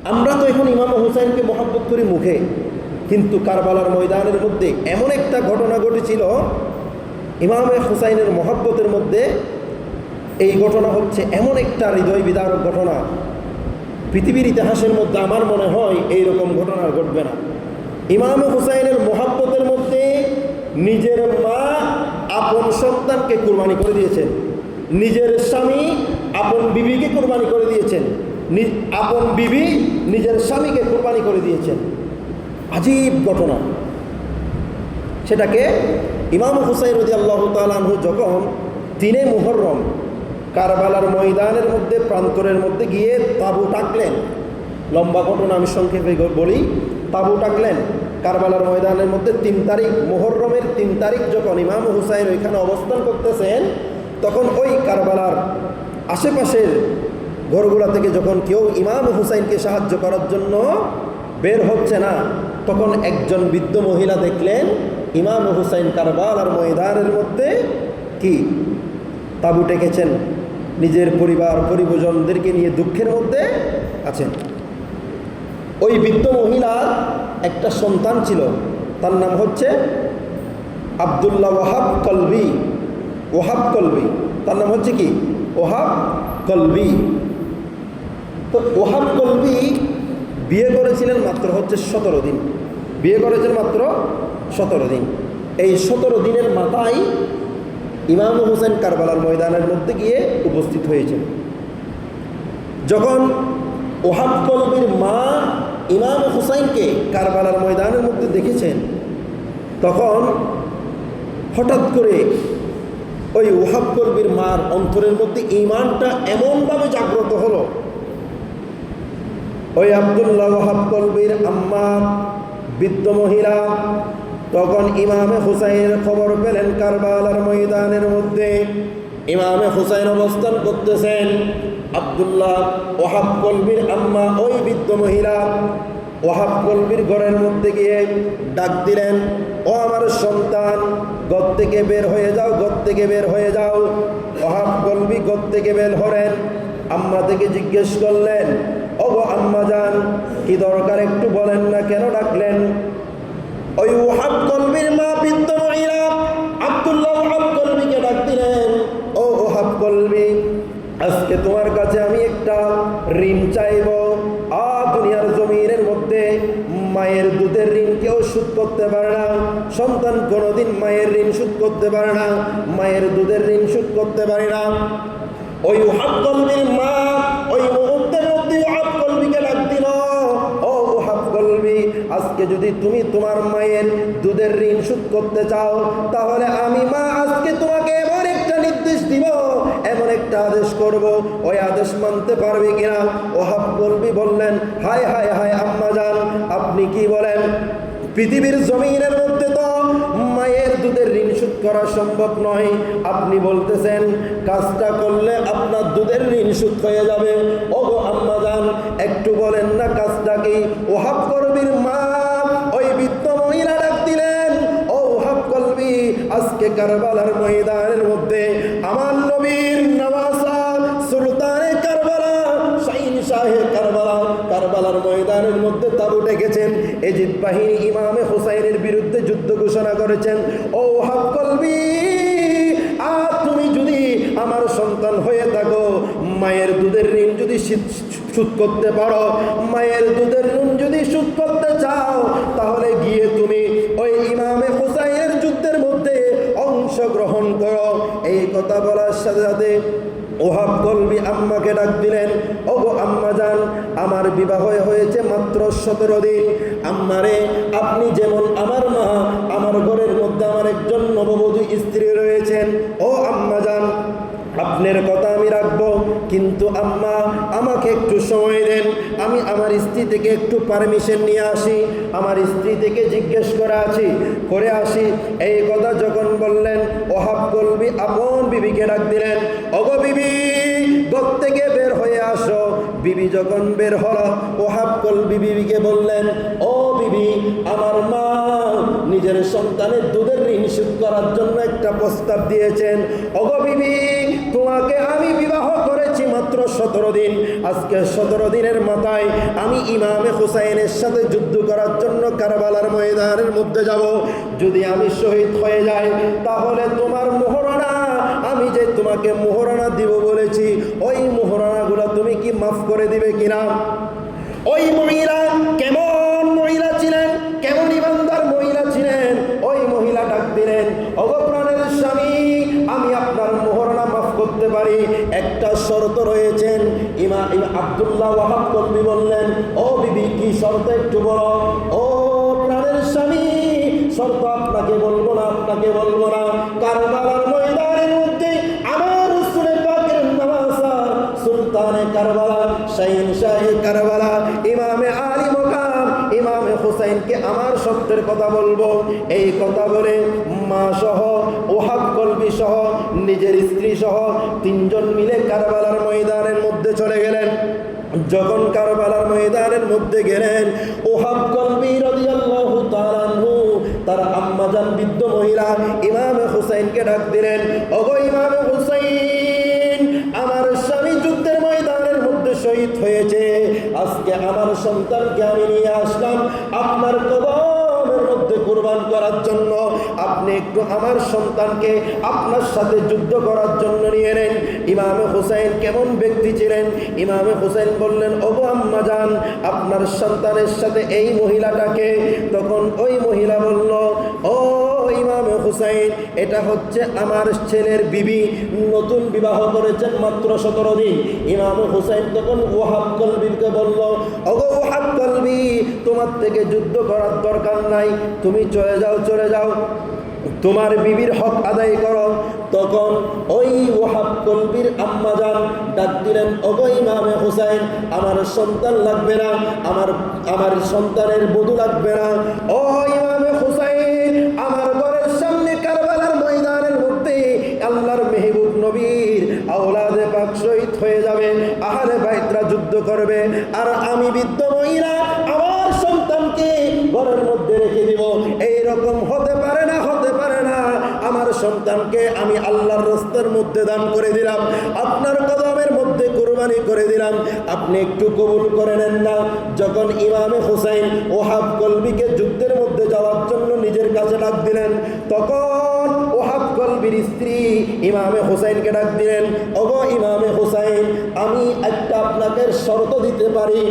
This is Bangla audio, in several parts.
আমরা তো এখন ইমাম হুসাইনকে মহব্বত করি মুখে, কিন্তু কারবালার ময়দানের মধ্যে এমন একটা ঘটনা ঘটেছিল ইমাম হুসাইনের মহব্বতের মধ্যে। এই ঘটনা হচ্ছে এমন একটা হৃদয় বিদারক ঘটনা, পৃথিবীর ইতিহাসের মধ্যে আমার মনে হয় এইরকম ঘটনা ঘটবে না। ইমাম হুসাইনের মহব্বতের মধ্যে নিজের মা আপন সন্তানকে কুরবানি করে দিয়েছেন, নিজের স্বামী আপন বিবিকে কুরবানি করে দিয়েছেন, আপন বিবি নিজের স্বামীকে কুরবানি করে দিয়েছেন। আজীব ঘটনা। সেটাকে ইমাম হুসাইন রাদিয়াল্লাহু তাআলা আনহু যখন 3 মুহররম কারবালার ময়দানের মধ্যে প্রান্তরের মধ্যে গিয়ে তাঁবু টাকলেন, লম্বা ঘটনা আমি সংক্ষেপে বলি। তাঁবু টাকলেন কারবালার ময়দানের মধ্যে 3 তারিখ, মুহররমের 3 তারিখ যখন ইমাম হুসাইন ওইখানে অবস্থান করতেছেন, তখন ওই কারবালার আশেপাশের ঘরগুলা থেকে যখন কেউ ইমাম হুসাইনকে সাহায্য করার জন্য বের হচ্ছে না, তখন একজন বৃদ্ধ মহিলা দেখলেন ইমাম হুসাইন কারবালার ময়দানের মধ্যে কি তাঁবু টেকেছেন, নিজের পরিবার পরিজনদেরকে নিয়ে দুঃখের মধ্যে আছেন। ওই বৃদ্ধ মহিলার একটা সন্তান ছিল, তার নাম হচ্ছে আব্দুল্লাহ ওয়াহাব কলবি। ওয়াহাব কলবি, তার নাম হচ্ছে কি ওয়াহাব কলবি। তো ওয়াহাব কলবি বিয়ে করেছিলেন মাত্র হচ্ছে 17 দিন, বিয়ে করেছেন মাত্র 17 দিন। এই 17 দিনের মাথায় ইমাম হুসাইন কারবালার ময়দানের মধ্যে গিয়ে উপস্থিত হয়েছেন। যখন ওয়াহাব কলবির মা ইমাম হুসাইনকে কারবালার ময়দানের মধ্যে দেখেছেন, তখন হঠাৎ করে ওই ওয়াহাব কলবির মার অন্তরের মধ্যে ঈমানটা এমনভাবে জাগ্রত হলো, ওই আব্দুল্লাহ ওয়াহাব কলবির আম্মা বৃদ্ধ মহিলা তখন ইমামে হুসাইনের খবর পেলেন কারবালার ময়দানের মধ্যে ইমামে হুসাইন অবস্থান করতেছেন। আব্দুল্লাহ ওয়াহাব কলবির আম্মা ওই বৃদ্ধ মহিলা ওয়াহাব কলবির ঘরের মধ্যে গিয়ে ডাক দিলেন, ও আমার সন্তান, ঘর থেকে বের হয়ে যাও, ঘর থেকে বের হয়ে যাও। ওয়াহাব কলবি ঘর থেকে বের হলেন, আম্মা থেকে জিজ্ঞেস করলেন, ও গো আম্মা যান, কি দরকার একটু বলেন না, কেন ডাকলেন? ওই ওয়াহাব কলবির মা বৃদ্ধ মহিলা আব্দুল্লাহ ওয়াহাব কলবিকে ডাক দিলেন, ও ওয়াহাব কলবি, আজকে তোমার কাছে আমি একটা ঋণ চাইব। দুনিয়ার জমিনের মধ্যে মায়ের দুধের ঋণ কেউ শোধ করতে পারে না, সন্তান কোনোদিন মায়ের ঋণ শোধ করতে পারে না, মায়ের দুধের ঋণ শোধ করতে পারে না। ওই ওয়াহাব কলবির মা ওই মুহূর্তের মধ্যে ওয়াহাব কলবিকে ডাক দিল, ও ওয়াহাব কলবি, আজকে যদি তুমি তোমার মায়ের দুধের ঋণ শোধ করতে চাও, তাহলে আমি মা আজকে তোমাকে এমন একটা নির্দেশ দিব, এমন একটা আদেশ করব, ওই আদেশ মানতে পারবে কিনা? ওয়াহাব কলবি বললেন, হায় হায় হায় আম্মা জান, আপনি কি বলেন? পৃথিবীর জমিনের মধ্যে তো মায়ের দুধের ঋণ শোধ করা সম্ভব নয়, আপনি বলতেছেন কাজটা করলে আপনার দুধের ঋণ শোধ হয়ে যাবে। ওগো আম্মা জান, একটু বলেন না কাজটা কি? ওয়াহাব কলবির মা ওই বৃদ্ধ মহিলা ডাক দিলেন, ও ওয়াহাব কলবি, আজকে কারবালার ময়দানের মধ্যে আমার নবীর নওয়াসা সুলতানে কারবালা শাহিন শাহে কারবালা কারবালার ময়দানের মধ্যে তাঁবু ডেকেছেন, এজিদ বাহিনী ইমামে হুসাইনের বিরুদ্ধে যুদ্ধ ঘোষণা করেছেন। ও ওয়াহাব কলবি, আর তুমি যদি আমার সন্তান হয়ে থাকো, মায়ের দুধের ঋণ যদি শোধ করতে পারো, মায়ের দুধের ঋণ যদি শোধ করতে চাও, তাহলে গিয়ে তুমি ওই ইমামে হুসাইনের যুদ্ধের মধ্যে অংশগ্রহণ করো। এই কথা বলার সাথে সাথে ওয়াহাব কলবি আম্মাকে ডাক দিলেন, ও গো আম্মা জান, আমার বিবাহ হয়েছে মাত্র 17 দিন। আম্মারে, আপনি যেমন আমার মা, আমার ঘরের মধ্যে আমার একজন নববধূ স্ত্রী রয়েছেন। ও আম্মা জান, আপনার কথা আমি রাখবো, কিন্তু আম্মা আমাকে একটু সময় দেন, আমি আমার স্ত্রী থেকে একটু পারমিশন নিয়ে আসি, আমার স্ত্রী থেকে জিজ্ঞেস করে আসি। এই কথা যখন বললেন, ওয়াহাব কলবি আপন বিবিকে ডাক দিলেন, ওগো বিবি, ঘর থেকে বের হয়ে আসো। বিবি যখন বের হলো, ওয়াহাব কলবি বিবিকে বললেন, ও বিবি, আমার মা নিজের সন্তানের দুধের ঋণ শোধ করার জন্য একটা প্রস্তাব দিয়েছেন। ওগো বিবি, তোমাকে আমি বিবাহ করেছি মাত্র 17 দিন। আজকে 17 দিনের মাথায় আমি ইমামে হুসাইনের সাথে যুদ্ধ করার জন্য কারবালার ময়দানের মধ্যে যাব। যদি আমি শহীদ হয়ে যাই তাহলে তোমার মোহরানা, আমি যে তোমাকে মোহরানা দিব বলেছি, ওই মোহরানাগুলো তুমি কি মাফ করে দিবে কিনা? ওই মহিলা কেমন মহিলা ছিলেন, কেমন ইমানদার মহিলা ছিলেন। ওই মহিলা ডাক দিলেন, ওগো প্রাণের স্বামী, আমি আপনার মোহরানা মাফ করতে পারি, একটা শর্ত রয়েছেন। ইমাম আব্দুল্লাহ ওয়াহাব কলবি বললেন, ও বিবি, কি শর্ত একটু বলো। ও প্রাণের স্বামী, শর্ত আপনাকে বলবো না, আপনাকে বলবো না। কারবালার ময়দানের মধ্যে আমার রাসূলের পাকের নওয়াজা সুলতানে কারবালা, শাহিনশাহে কারবালা, ইমামে আলী মুকাম, ইমামে হুসাইনকে আমার সত্যের কথা বলবো। এই কথা বলে মা সহ, ওহাব কলবি সহ, নিজের স্ত্রী সহ 3 জন মিলে কারবালার ময়দানের মধ্যে চলে গেলেন। যখন কারবালার ময়দানের মধ্যে গেলেন, ওহাব কলবি রাদিয়াল্লাহু তাআলা আনহু তার আম্মাজান বৃদ্ধ মহিলা ইমামে হুসাইনকে ডাক দিলেন, ওগো ইমামে হুসাইন, আমার স্বামী যুদ্ধের ময়দানের মধ্যে শহীদ হয়েছে। আজকে আমার সন্তানকে আমি নিয়ে আসলাম আপনার কদমের মধ্যে কুরবান করার জন্য। আপনি একটু আমার সন্তানকে আপনার সাথে যুদ্ধ করার জন্য নিয়ে নেন। ইমামে হুসাইন কেমন ব্যক্তি ছিলেন? ইমামে হুসাইন বললেন, ওগো আম্মাজান, আপনার সন্তানের সাথে এই মহিলাটাকে। তখন ওই মহিলা বলল, ও ইমামে হুসাইন, এটা হচ্ছে আমার ছেলের বিবি, নতুন বিবাহ করেছেন মাত্র 17 দিন। ইমামে হুসাইন তখন ওয়াহাব কলবিকে বলল, ওগো ওয়াহাব কলবি, তোমার থেকে যুদ্ধ করার দরকার নাই, তুমি চলে যাও, চলে যাও, তোমার বিবির হক আদায় করো। তখন ওই ওয়াহাব কলবির আম্মাজান ডাক দিলেন, ওগো ইমামে হুসাইন, আমার সন্তান লাগবে না, আমার সন্তানের বধূ লাগবে না। ও ইমামে হুসাইন, আমার ঘরের সামনে কারবালার ময়দানের মধ্যে আল্লাহর মেহবুব নবীর আওলাদে পাক শহীদ হয়ে যাবে, আহলে বাইতরা যুদ্ধ করবে, আর আমি বৃদ্ধ মহিলা আমার সন্তানকে ঘরের মধ্যে রেখে দিব। এইরকম হতে পারে না, হতে পারে না। আমার সন্তানকে আমি আল্লাহর রাস্তার মধ্যে দান করে দিলাম, আপনার কদমের মধ্যে কুরবানি করে দিলাম, আপনি একটু কবুল করে নেন না। যখন ইমামে হুসাইন ওহাব কলবিকে যুদ্ধের মধ্যে যাওয়ার জন্য নিজের কাছে ডাক দিলেন, তখন ওহাব কলবির স্ত্রী ইমামে হুসাইনকে ডাক দিলেন, ওগো ইমামে হুসাইন, আমি একটা আপনাকে শর্ত দিতে পারি।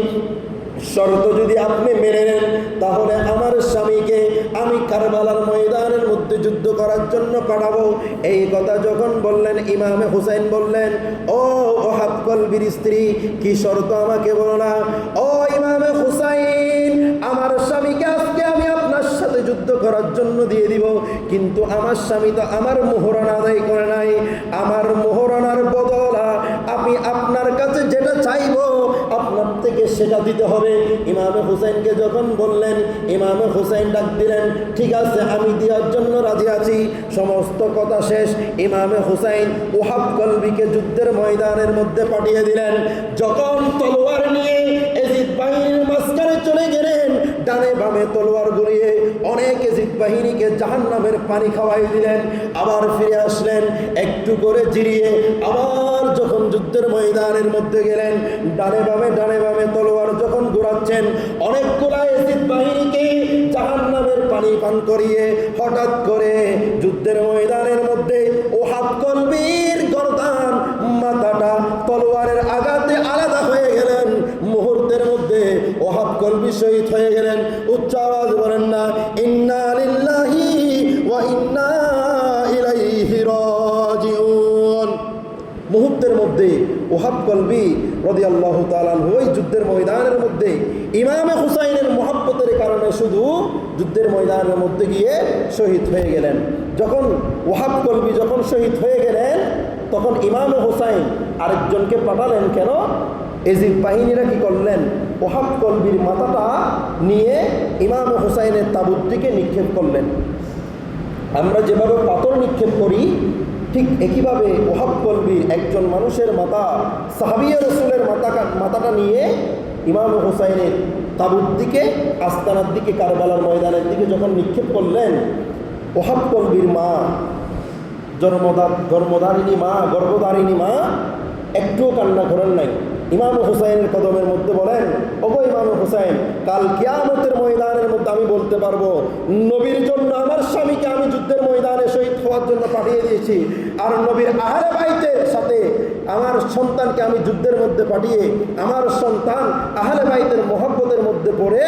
শর্ত যদি আপনি মেনে নেন তাহলে আমার স্বামীকে আমি কারবালার ময়দানের মধ্যে যুদ্ধ করার জন্য পাঠাবো। এই কথা যখন বললেন, ইমামে হুসাইন বললেন, ও ওহাব কলবির স্ত্রী, কি শর্ত আমাকে বলো না। ও ইমামে হুসাইন, আমার স্বামীকে আজকে আমি আপনার সাথে যুদ্ধ করার জন্য দিয়ে দিব, কিন্তু আমার স্বামী তো আমার মোহরানা আদায় করে নাই। আমার মোহরানার বদলা আমি আপনার কাছে যেটা চাইবো আপনার থেকে সেটা দিতে হবে। ইমামে হুসাইনকে যখন বললেন, ইমামে হুসাইন ডাক দিলেন, ঠিক আছে, আমি দেওয়ার জন্য রাজি আছি। সমস্ত কথা শেষ, ইমামে হুসাইন ওহাব কলবিকে যুদ্ধের ময়দানের মধ্যে পাঠিয়ে দিলেন। যখন তলোয়ার নিয়ে এজিদ বাহিনীর মাঝখানে চলে গেলেন, ডানে বামে তলোয়ার ঘুরিয়ে অনেক এজিদ বাহিনীকে জাহান্নামের পানি খাওয়াই দিলেন। আবার ফিরে আসলেন, একটু করে জিরিয়ে আবার যখন যুদ্ধের ময়দানের মধ্যে গেলেন, ডানে বামে তলোয়ার যখন ঘোরাচ্ছেন, অনেকগুলা এজিদ বাহিনীকে জাহান্নামের পানি পান করিয়ে হঠাৎ করে যুদ্ধের ময়দানের মধ্যে ওহাব কলবির গর্দান, মাথাটা তলোয়ারের আঘাতে আলাদা হয়ে গেলেন। মুহূর্তের মধ্যে ওহাব কলবি শহীদ হয়ে গেলেন। উচ্চ আওয়াজ বলেন না, ইন্না লিল্লাহি ওয়া ইন্না ইলাইহি রাজিউন। মুহূর্তের মধ্যে ওহাব কলবি রাদিয়াল্লাহু তাআলা আনহু ওই যুদ্ধের ময়দানের মধ্যে ইমামে হুসাইনের মহব্বতের কারণে শুধু যুদ্ধের ময়দানের মধ্যে গিয়ে শহীদ হয়ে গেলেন। যখন ওহাব কলবি যখন শহীদ হয়ে গেলেন, তখন ইমামে হুসাইন আরেকজনকে পাঠালেন। কেন? এজিদ বাহিনীরা কি করলেন, ওহাব কলবির মাথাটা নিয়ে ইমামে হুসাইনের তাবুত দিকে নিক্ষেপ করলেন। আমরা যেভাবে পাথর নিক্ষেপ করি, ঠিক একইভাবে ওহাব কলবির একজন মানুষের মাথা, সাহাবিয়ে রাসূলের মাথাটা নিয়ে ইমাম হুসাইনের তাবুর দিকে, আস্তানার দিকে, কারবালার ময়দানের দিকে যখন নিক্ষেপ করলেন, ওহাব কলবির মা, গর্ভধারিণী মা একটুও কান্না করেন নাই। ইমাম হুসাইনের কদমের মধ্যে বলেন, ওগো ইমাম হুসাইন, কাল কিয়ামতের ময়দানের মধ্যে আমি বলতে পারবো নবীর জন্য আমার স্বামীকে আমি যুদ্ধের ময়দানে শহীদ হওয়ার জন্য পাঠিয়ে দিয়েছি, আর নবীর আহলে বাইতের সাথে আমার সন্তানকে আমি যুদ্ধের মধ্যে পাঠিয়ে আমার সন্তান আহলে বাইতের মহব্বতের মধ্যে পড়ে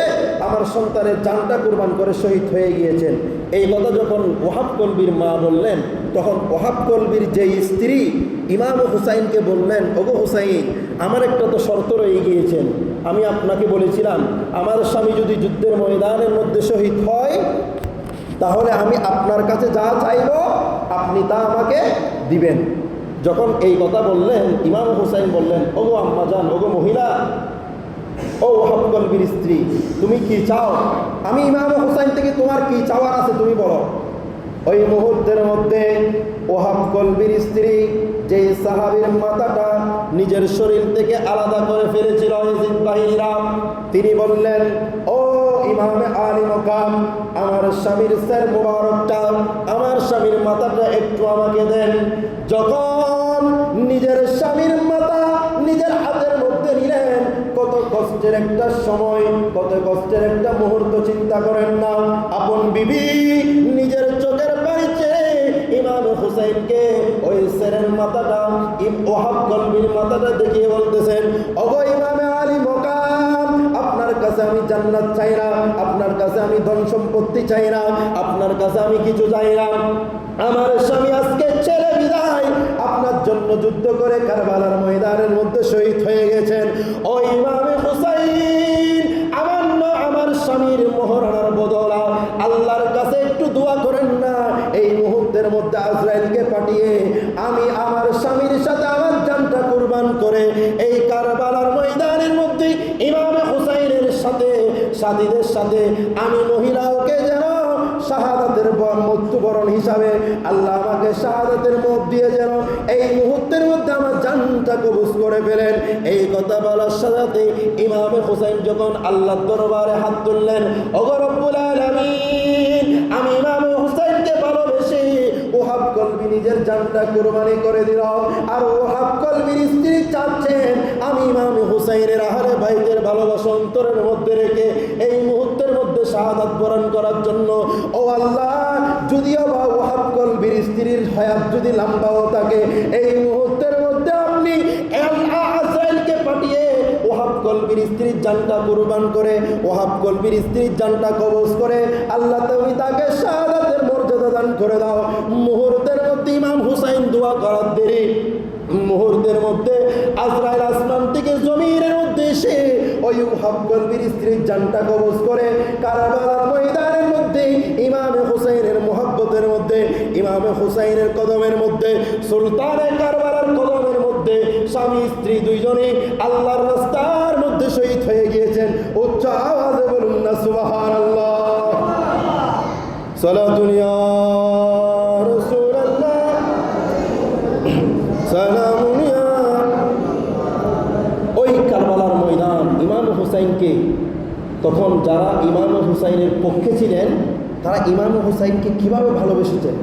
আমার সন্তানের জানটা কুরবান করে শহীদ হয়ে গিয়েছেন। এই কথা যখন ওহাব কলবির মা বললেন, তখন ওহাব কলবির যে স্ত্রী ইমাম হুসাইনকে বললেন, ওগো হুসাইন, আমার একটা তো শর্ত রয়ে গিয়েছেন। আমি আপনাকে বলেছিলাম আমার স্বামী যদি যুদ্ধের ময়দানের মধ্যে শহীদ হয় তাহলে আমি আপনার কাছে যা চাইব আপনি তা আমাকে দিবেন। যখন এই কথা বললেন, ইমাম হুসাইন বললেন, ওগো আম্মাজান, ওগো মহিলা, ও ওহাব কলবির স্ত্রী, তুমি কি চাও? আমি ইমাম হুসাইন থেকে তোমার কি চাওয়ার আছে তুমি বলো। ওই মুহূর্তের মধ্যে ওহাব কলবির স্ত্রী, যে সাহাবীর মাথাটা নিজের শরীর থেকে আলাদা করে ফেলেছিল ইয়াজিদ বাহিনীরা, তিনি বললেন, ও ইমামে আলী মকাম, আমার স্বামীর স্যার মুবারকটা, আমার স্বামীর মাথাটা একটু আমাকে দেন। যখন নিজের স্বামীর মাথা নিজের হাতের মধ্যে নিলেন, কত কষ্টের একটা সময়, কত কষ্টের একটা মুহূর্ত চিন্তা করেন না। আপন বিবি নিজের চোখের পানি ছেড়ে ইমাম হুসাইনকে ওই সেরের মাথাটা, ওহাব কলবির মাথাটা দেখিয়ে বলতেছেন, ওগো ইমামে আলী মকাম, আপনার কাছে আমি জান্নাত চাই না, আপনার কাছে আমি ধন সম্পত্তি চাই না, আপনার কাছে আমি কিছু চাই না। আমার স্বামী আজকে ছেড়ে বিদায় আপনার জন্য যুদ্ধ করে কারবালার ময়দানের মধ্যে শহীদ হয়ে গেছেন। ও ইমামে হুসাইন, আমার স্বামীর মোহরানার বদলা আল্লাহর কাছে একটু দোয়া করেন না। এই মুহূর্তের মধ্যে আজরাইলকে পাঠিয়ে আমি আমার স্বামীর সাথে আমার জানটা কুরবান করে এই কারবালার ময়দানের মধ্যে ইমামে হুসাইনের সাথে সাথীদের সাথে আমি মহিলাকে যেন শাহাদাতের মৃত্যুবরণ হিসাবে আল্লাহ আমাকে শাহাদাতের মুখ দিয়ে যেন এই মুহূর্তের মধ্যে আমার জানটা কবুজ করে ফেলেন। এই কথা বলার সাথে ইমামে হুসাইন যখন আল্লাহর দরবারে হাত তুললেন, ওগো রব্বুল আলামিন, আমি ইমামে হুসাইনকে ভালোবেসে ওহাব কলবি নিজের জানটা কুরবানি করে দিল। আর ওহাব কলবির স্ত্রী চাচ্ছেন আমি ইমামে হুসাইনের আহলে বাইতের ভালোবাসা অন্তরের মধ্যে রেখে এই মুহূর্তের মধ্যে শাহাদাত বরণ করার জন্য। ও আল্লাহ, যদিও বা ওহাব কলবির স্ত্রীর হায়াত যদি লম্বাও থাকে, এই মুহূর্তের মধ্যে আপনি আজরাইলকে পাঠিয়ে ওহাব কলবির স্ত্রীর জানটা কুরবান করে ওহাব কলবির স্ত্রীর জানটা কবজ করে আল্লাহ তুমি তাকে শাহাদাতের মর্যাদা দান করে দাও। মুহূর্তের মধ্যে ইমাম হুসাইন দোয়া করার দেরি, মুহূর্তের মধ্যে আজরাইল আসমান থেকে জমিনের মধ্যে এসে ওই ওহাব কলবির স্ত্রীর জানটা কবজ করে কারবালার ময়দানের মধ্যে ইমামে হুসাইনের মোহাব্বতের মধ্যে, ইমামে হুসাইনের কদমের মধ্যে, সুলতানে কারবালার কদমের মধ্যে স্বামী স্ত্রী দুইজনে আল্লাহর রাস্তার মধ্যে শহীদ হয়ে গিয়েছেন। উচ্চ আওয়াজে বলুন না সুবহানাল্লাহ। সালাতুন ইয়া রাসূলুল্লাহ, সালামুন ইয়া। ওই কারবালার ময়দান ইমাম হুসাইনকে, তখন যারা ইমাম হুসাইনের পক্ষে ছিলেন তারা ইমাম হুসাইনকে কিভাবে ভালোবেসেছেন।